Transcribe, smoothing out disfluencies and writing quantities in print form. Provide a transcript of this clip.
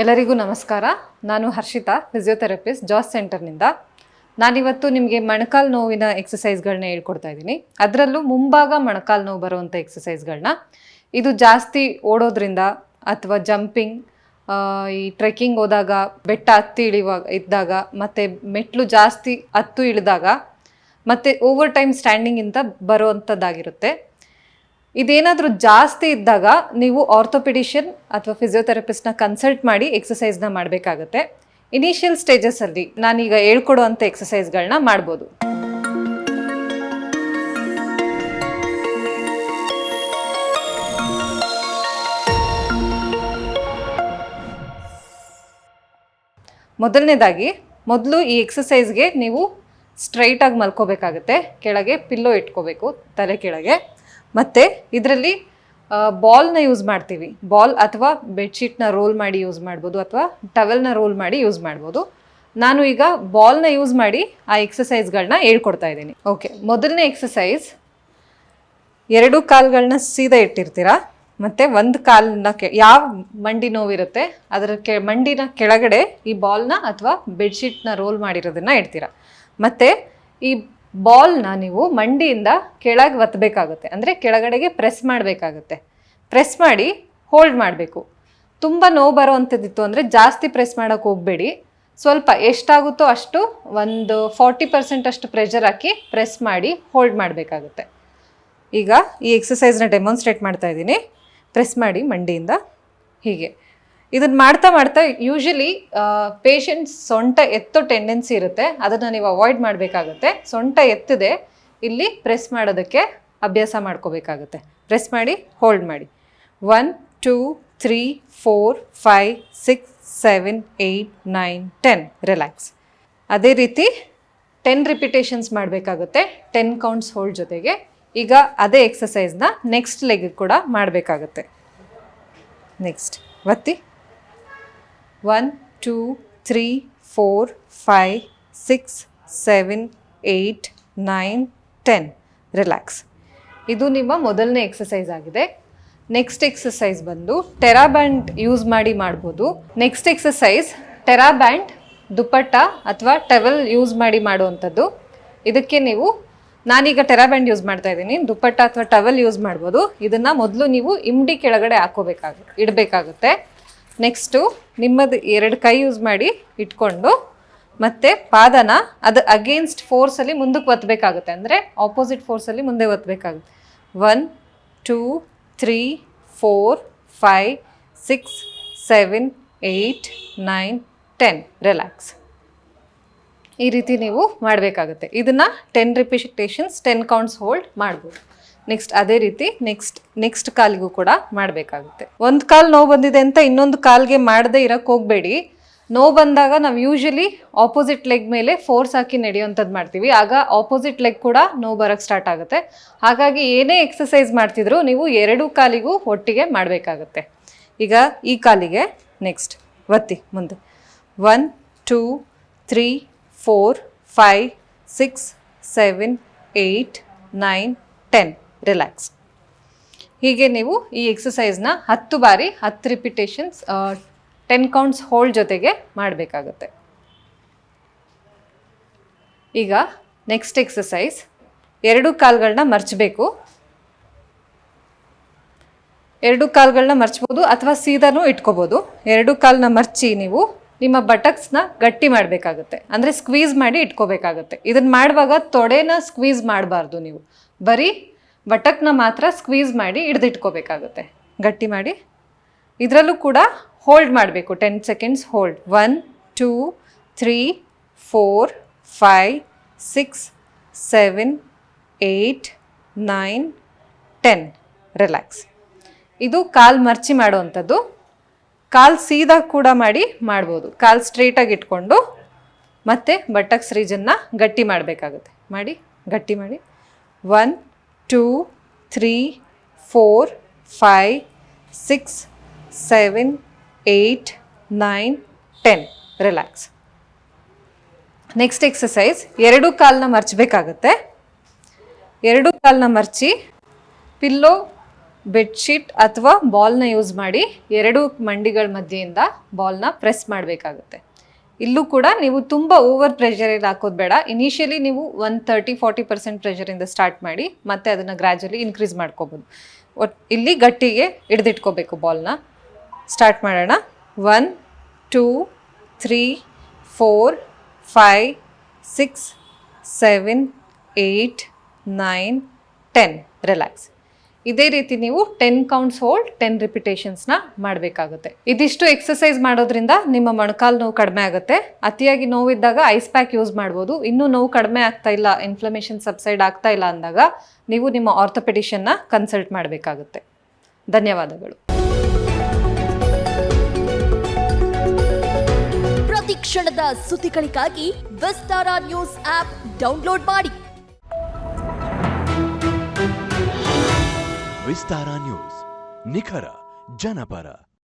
ಎಲ್ಲರಿಗೂ ನಮಸ್ಕಾರ. ನಾನು ಹರ್ಷಿತಾ, ಫಿಸಿಯೋಥೆರಪಿಸ್ಟ್, ಜಾಸ್ ಸೆಂಟರ್ನಿಂದ. ನಾನಿವತ್ತು ನಿಮಗೆ ಮೊಣಕಾಲು ನೋವಿನ ಎಕ್ಸಸೈಸ್ಗಳನ್ನ ಹೇಳ್ಕೊಡ್ತಾ ಇದ್ದೀನಿ. ಅದರಲ್ಲೂ ಮುಂಭಾಗ ಮೊಣಕಾಲು ನೋವು ಬರುವಂಥ ಎಕ್ಸಸೈಸ್ಗಳನ್ನ. ಇದು ಜಾಸ್ತಿ ಓಡೋದ್ರಿಂದ ಅಥವಾ ಜಂಪಿಂಗ್, ಈ ಟ್ರೆಕ್ಕಿಂಗ್ ಹೋದಾಗ, ಬೆಟ್ಟ ಹತ್ತಿ ಇದ್ದಾಗ, ಮತ್ತು ಮೆಟ್ಲು ಜಾಸ್ತಿ ಹತ್ತು ಇಳಿದಾಗ, ಮತ್ತು ಓವರ್ ಟೈಮ್ ಸ್ಟ್ಯಾಂಡಿಂಗಿಂದ ಬರುವಂಥದ್ದಾಗಿರುತ್ತೆ. ಇದೇನಾದರೂ ಜಾಸ್ತಿ ಇದ್ದಾಗ ನೀವು ಆರ್ಥೋಪೆಡಿಷಿಯನ್ ಅಥವಾ ಫಿಸಿಯೋಥೆರಪಿಸ್ಟ್ನ ಕನ್ಸಲ್ಟ್ ಮಾಡಿ ಎಕ್ಸಸೈಸ್ನ ಮಾಡಬೇಕಾಗತ್ತೆ. ಇನಿಷಿಯಲ್ ಸ್ಟೇಜಸಲ್ಲಿ ನಾನೀಗ ಹೇಳ್ಕೊಡುವಂಥ ಎಕ್ಸಸೈಸ್ಗಳನ್ನ ಮಾಡ್ಬೋದು. ಮೊದಲನೇದಾಗಿ ಈ ಎಕ್ಸಸೈಸ್ಗೆ ನೀವು ಸ್ಟ್ರೈಟಾಗಿ ಮಲ್ಕೋಬೇಕಾಗತ್ತೆ. ಕೆಳಗೆ ಪಿಲ್ಲೋ ಇಟ್ಕೋಬೇಕು ತಲೆ ಕೆಳಗೆ. ಮತ್ತು ಇದರಲ್ಲಿ ಬಾಲ್ನ ಯೂಸ್ ಮಾಡ್ತೀವಿ. ಬಾಲ್ ಅಥವಾ ಬೆಡ್ಶೀಟ್ನ ರೋಲ್ ಮಾಡಿ ಯೂಸ್ ಮಾಡ್ಬೋದು, ಅಥವಾ ಟವೆಲ್ನ ರೋಲ್ ಮಾಡಿ ಯೂಸ್ ಮಾಡ್ಬೋದು. ನಾನು ಈಗ ಬಾಲ್ನ ಯೂಸ್ ಮಾಡಿ ಆ ಎಕ್ಸಸೈಸ್ಗಳನ್ನ ಹೇಳ್ಕೊಡ್ತಾ ಇದ್ದೀನಿ. ಓಕೆ, ಮೊದಲನೇ ಎಕ್ಸಸೈಸ್, 2 ಕಾಲುಗಳನ್ನ ಸೀದಾ ಇಟ್ಟಿರ್ತೀರಾ. ಮತ್ತು ಒಂದು ಕಾಲನ್ನ ಯಾವ ಮಂಡಿ ನೋವಿರುತ್ತೆ ಅದರ ಮಂಡಿನ ಕೆಳಗಡೆ ಈ ಬಾಲ್ನ ಅಥವಾ ಬೆಡ್ಶೀಟ್ನ ರೋಲ್ ಮಾಡಿರೋದನ್ನ ಇಡ್ತೀರಾ. ಮತ್ತು ಈ ಬಾಲ್ನ ನೀವು ಮಂಡಿಯಿಂದ ಕೆಳಗೆ ಒತ್ತಬೇಕಾಗುತ್ತೆ, ಅಂದರೆ ಕೆಳಗಡೆಗೆ ಪ್ರೆಸ್ ಮಾಡಬೇಕಾಗುತ್ತೆ. ಪ್ರೆಸ್ ಮಾಡಿ ಹೋಲ್ಡ್ ಮಾಡಬೇಕು. ತುಂಬ ನೋವು ಬರೋ ಅಂಥದ್ದಿತ್ತು ಅಂದರೆ ಜಾಸ್ತಿ ಪ್ರೆಸ್ ಮಾಡೋಕ್ಕೆ ಹೋಗಬೇಡಿ. ಸ್ವಲ್ಪ ಎಷ್ಟಾಗುತ್ತೋ ಅಷ್ಟು, ಒಂದು 40% ಅಷ್ಟು ಪ್ರೆಷರ್ ಹಾಕಿ ಪ್ರೆಸ್ ಮಾಡಿ ಹೋಲ್ಡ್ ಮಾಡಬೇಕಾಗುತ್ತೆ. ಈಗ ಈ ಎಕ್ಸಸೈಸ್ನ ಡೆಮಾನ್ಸ್ಟ್ರೇಟ್ ಮಾಡ್ತಾ ಇದ್ದೀನಿ. ಪ್ರೆಸ್ ಮಾಡಿ ಮಂಡಿಯಿಂದ ಹೀಗೆ. ಇದನ್ನು ಮಾಡ್ತಾ ಮಾಡ್ತಾ ಯೂಶಲಿ ಪೇಷಂಟ್ಸ್ ಸೊಂಟ ಎತ್ತೋ ಟೆಂಡೆನ್ಸಿ ಇರುತ್ತೆ. ಅದನ್ನು ನೀವು ಅವಾಯ್ಡ್ ಮಾಡಬೇಕಾಗುತ್ತೆ. ಸೊಂಟ ಎತ್ತದೆ ಇಲ್ಲಿ ಪ್ರೆಸ್ ಮಾಡೋದಕ್ಕೆ ಅಭ್ಯಾಸ ಮಾಡ್ಕೋಬೇಕಾಗುತ್ತೆ. ಪ್ರೆಸ್ ಮಾಡಿ ಹೋಲ್ಡ್ ಮಾಡಿ. 1 2 3 4 5 6 7 8 9 10 ರಿಲ್ಯಾಕ್ಸ್. ಅದೇ ರೀತಿ 10 ರಿಪಿಟೇಷನ್ಸ್ ಮಾಡಬೇಕಾಗುತ್ತೆ, 10 ಕೌಂಟ್ಸ್ ಹೋಲ್ಡ್ ಜೊತೆಗೆ. ಈಗ ಅದೇ ಎಕ್ಸಸೈಸ್ನ ನೆಕ್ಸ್ಟ್ ಲೆಗ್ ಕೂಡ ಮಾಡಬೇಕಾಗುತ್ತೆ. ನೆಕ್ಸ್ಟ್ ಒತ್ತಿ. 1 2 3 4 5 6 7 8 9 10 ರಿಲ್ಯಾಕ್ಸ್. ಇದು ನಿಮ್ಮ ಮೊದಲನೇ ಎಕ್ಸಸೈಸ್ ಆಗಿದೆ. ನೆಕ್ಸ್ಟ್ ಎಕ್ಸಸೈಸ್ ಬಂದು ಟೆರಾಬ್ಯಾಂಡ್ ಯೂಸ್ ಮಾಡಿ ಮಾಡ್ಬೋದು. ನೆಕ್ಸ್ಟ್ ಎಕ್ಸಸೈಸ್ ಟೆರಾಬ್ಯಾಂಡ್, ದುಪ್ಪಟ್ಟ ಅಥವಾ ಟವೆಲ್ ಯೂಸ್ ಮಾಡಿ ಮಾಡುವಂಥದ್ದು. ಇದಕ್ಕೆ ನಾನೀಗ ಟೆರಾಬ್ಯಾಂಡ್ ಯೂಸ್ ಮಾಡ್ತಾ ಇದ್ದೀನಿ. ದುಪ್ಪಟ್ಟ ಅಥವಾ ಟವೆಲ್ ಯೂಸ್ ಮಾಡ್ಬೋದು. ಇದನ್ನು ಮೊದಲು ನೀವು ಇಮ್ಡಿ ಕೆಳಗಡೆ ಇಡಬೇಕಾಗುತ್ತೆ. ನೆಕ್ಸ್ಟು ನಿಮ್ಮದು 2 ಕೈ ಯೂಸ್ ಮಾಡಿ ಇಟ್ಕೊಂಡು, ಮತ್ತು ಪಾದನ ಅದು ಅಗೇನ್ಸ್ಟ್ ಫೋರ್ಸಲ್ಲಿ ಮುಂದಕ್ಕೆ ಒತ್ತಬೇಕಾಗುತ್ತೆ, ಅಂದರೆ ಆಪೋಸಿಟ್ ಫೋರ್ಸಲ್ಲಿ ಮುಂದೆ ಒತ್ತಬೇಕಾಗುತ್ತೆ. 1 2 3 4 5 6 7 8 9 10 ರಿಲ್ಯಾಕ್ಸ್. ಈ ರೀತಿ ನೀವು ಮಾಡಬೇಕಾಗುತ್ತೆ. ಇದನ್ನು 10 ರಿಪಿಟೇಷನ್ಸ್ 10 ಕೌಂಟ್ಸ್ ಹೋಲ್ಡ್ ಮಾಡ್ಬೋದು. ನೆಕ್ಸ್ಟ್ ಅದೇ ರೀತಿ ನೆಕ್ಸ್ಟ್ ಕಾಲಿಗೂ ಕೂಡ ಮಾಡಬೇಕಾಗುತ್ತೆ. ಒಂದು ಕಾಲು ನೋವು ಬಂದಿದೆ ಅಂತ ಇನ್ನೊಂದು ಕಾಲಿಗೆ ಮಾಡದೆ ಇರೋಕ್ಕೆ ಹೋಗಬೇಡಿ. ನೋವು ಬಂದಾಗ ನಾವು ಯೂಶಲಿ ಆಪೋಸಿಟ್ ಲೆಗ್ ಮೇಲೆ ಫೋರ್ಸ್ ಹಾಕಿ ನಡೆಯುವಂಥದ್ದು ಮಾಡ್ತೀವಿ. ಆಗ ಆಪೋಸಿಟ್ ಲೆಗ್ ಕೂಡ ನೋವು ಬರೋಕ್ಕೆ ಸ್ಟಾರ್ಟ್ ಆಗುತ್ತೆ. ಹಾಗಾಗಿ ಏನೇ ಎಕ್ಸಸೈಸ್ ಮಾಡ್ತಿದ್ರು ನೀವು 2 ಕಾಲಿಗೂ ಒಟ್ಟಿಗೆ ಮಾಡಬೇಕಾಗುತ್ತೆ. ಈಗ ಈ ಕಾಲಿಗೆ ನೆಕ್ಸ್ಟ್ ಒತ್ತಿ ಮುಂದೆ. 1 2 3 4 5 6 7 8 9 10 ರಿಲ್ಯಾಕ್ಸ್. ಹೀಗೆ ನೀವು ಈ ಎಕ್ಸಸೈಸ್ನ 10 ಬಾರಿ 10 ರಿಪಿಟೇಷನ್ಸ್ 10 ಕೌಂಟ್ಸ್ ಹೋಲ್ಡ್ ಜೊತೆಗೆ ಮಾಡಬೇಕಾಗುತ್ತೆ. ಈಗ ನೆಕ್ಸ್ಟ್ ಎಕ್ಸಸೈಸ್, 2 ಕಾಲುಗಳನ್ನ ಮರ್ಚಬೇಕು. 2 ಕಾಲುಗಳನ್ನ ಮರ್ಚ್ಬೋದು ಅಥವಾ ಸೀದಾನೂ ಇಟ್ಕೋಬೋದು. 2 ಕಾಲನ್ನ ಮರ್ಚಿ ನೀವು ನಿಮ್ಮ ಬಟಕ್ಸ್ನ ಗಟ್ಟಿ ಮಾಡಬೇಕಾಗುತ್ತೆ, ಅಂದರೆ ಸ್ಕ್ವೀಸ್ ಮಾಡಿ ಇಟ್ಕೋಬೇಕಾಗುತ್ತೆ. ಇದನ್ನು ಮಾಡುವಾಗ ತೊಡೆನ ಸ್ಕ್ವೀಸ್ ಮಾಡಬಾರ್ದು, ನೀವು ಬರೀ ಬಟಕ್ನ ಮಾತ್ರ ಸ್ಕ್ವೀಸ್ ಮಾಡಿ ಹಿಡಿದಿಟ್ಕೋಬೇಕಾಗುತ್ತೆ. ಗಟ್ಟಿ ಮಾಡಿ. ಇದರಲ್ಲೂ ಕೂಡ ಹೋಲ್ಡ್ ಮಾಡಬೇಕು, 10 ಸೆಕೆಂಡ್ಸ್ ಹೋಲ್ಡ್. 1 2 3 4 5 6 7 8 9 10 ರಿಲ್ಯಾಕ್ಸ್. ಇದು ಕಾಲು ಮರ್ಚಿ ಮಾಡುವಂಥದ್ದು. ಕಾಲು ಸೀದಾ ಕೂಡ ಮಾಡ್ಬೋದು. ಕಾಲು ಸ್ಟ್ರೈಟಾಗಿ ಇಟ್ಕೊಂಡು ಮತ್ತೆ ಬಟಕ್ಸ್ ರೀಜನ್ನ ಗಟ್ಟಿ ಮಾಡಬೇಕಾಗುತ್ತೆ. ಗಟ್ಟಿ ಮಾಡಿ. 1 2 3 4 5 6 7 8 9 10 ರಿಲ್ಯಾಕ್ಸ್. ನೆಕ್ಸ್ಟ್ ಎಕ್ಸಸೈಸ್, 2 ಕಾಲನ್ನ ಮರ್ಚಬೇಕಾಗುತ್ತೆ. 2 ಕಾಲನ್ನ ಮರ್ಚಿ ಪಿಲ್ಲೋ ಬೆಡ್ಶೀಟ್ ಅಥವಾ ಬಾಲ್ನ ಯೂಸ್ ಮಾಡಿ 2 ಮಂಡಿಗಳ ಮಧ್ಯೆಯಿಂದ ಬಾಲ್ನ ಪ್ರೆಸ್ ಮಾಡಬೇಕಾಗುತ್ತೆ. ಇಲ್ಲೂ ಕೂಡ ನೀವು ತುಂಬ ಓವರ್ ಪ್ರೆಷರಲ್ಲಿ ಹಾಕೋದು ಬೇಡ. ಇನಿಷಿಯಲಿ ನೀವು 30-40% ಪ್ರೆಷರಿಂದ ಸ್ಟಾರ್ಟ್ ಮಾಡಿ ಮತ್ತೆ ಅದನ್ನು ಗ್ರ್ಯಾಜುಲಿ ಇನ್ಕ್ರೀಸ್ ಮಾಡ್ಕೋಬೋದು. ಇಲ್ಲಿ ಗಟ್ಟಿಗೆ ಹಿಡಿದಿಟ್ಕೋಬೇಕು ಬಾಲ್ನ. ಸ್ಟಾರ್ಟ್ ಮಾಡೋಣ. 1 2 3 4 5 6 7 8 9 10. ರಿಲ್ಯಾಕ್ಸ್. ಇದೇ ರೀತಿ ನೀವು 10 ಕೌಂಟ್ಸ್ ಹೋಲ್ಡ್ 10 ರಿಪಿಟೇಷನ್ಸ್ನ ಮಾಡಬೇಕಾಗುತ್ತೆ. ಇದಿಷ್ಟು ಎಕ್ಸಸೈಸ್ ಮಾಡೋದ್ರಿಂದ ನಿಮ್ಮ ಮೊಣಕಾಲು ನೋವು ಕಡಿಮೆ ಆಗುತ್ತೆ. ಅತಿಯಾಗಿ ನೋವಿದ್ದಾಗ ಐಸ್ ಪ್ಯಾಕ್ ಯೂಸ್ ಮಾಡ್ಬೋದು. ಇನ್ನೂ ನೋವು ಕಡಿಮೆ ಆಗ್ತಾ ಇಲ್ಲ, ಇನ್ಫ್ಲಮೇಷನ್ ಸಬ್ಸೈಡ್ ಆಗ್ತಾ ಇಲ್ಲ ಅಂದಾಗ ನೀವು ನಿಮ್ಮ ಆರ್ಥೋಪೆಡಿಷನ್ನ ಕನ್ಸಲ್ಟ್ ಮಾಡಬೇಕಾಗುತ್ತೆ. ಧನ್ಯವಾದಗಳು. ಪ್ರತಿ ಕ್ಷಣದ ಸುದ್ದಿಗಳಿಗಾಗಿ ವಿಸ್ತಾರ ನ್ಯೂಸ್ ಆಪ್ ಡೌನ್ಲೋಡ್ ಮಾಡಿ. ವಿಸ್ತಾರ ನ್ಯೂಸ್, ನಿಖರ ಜನಪರ.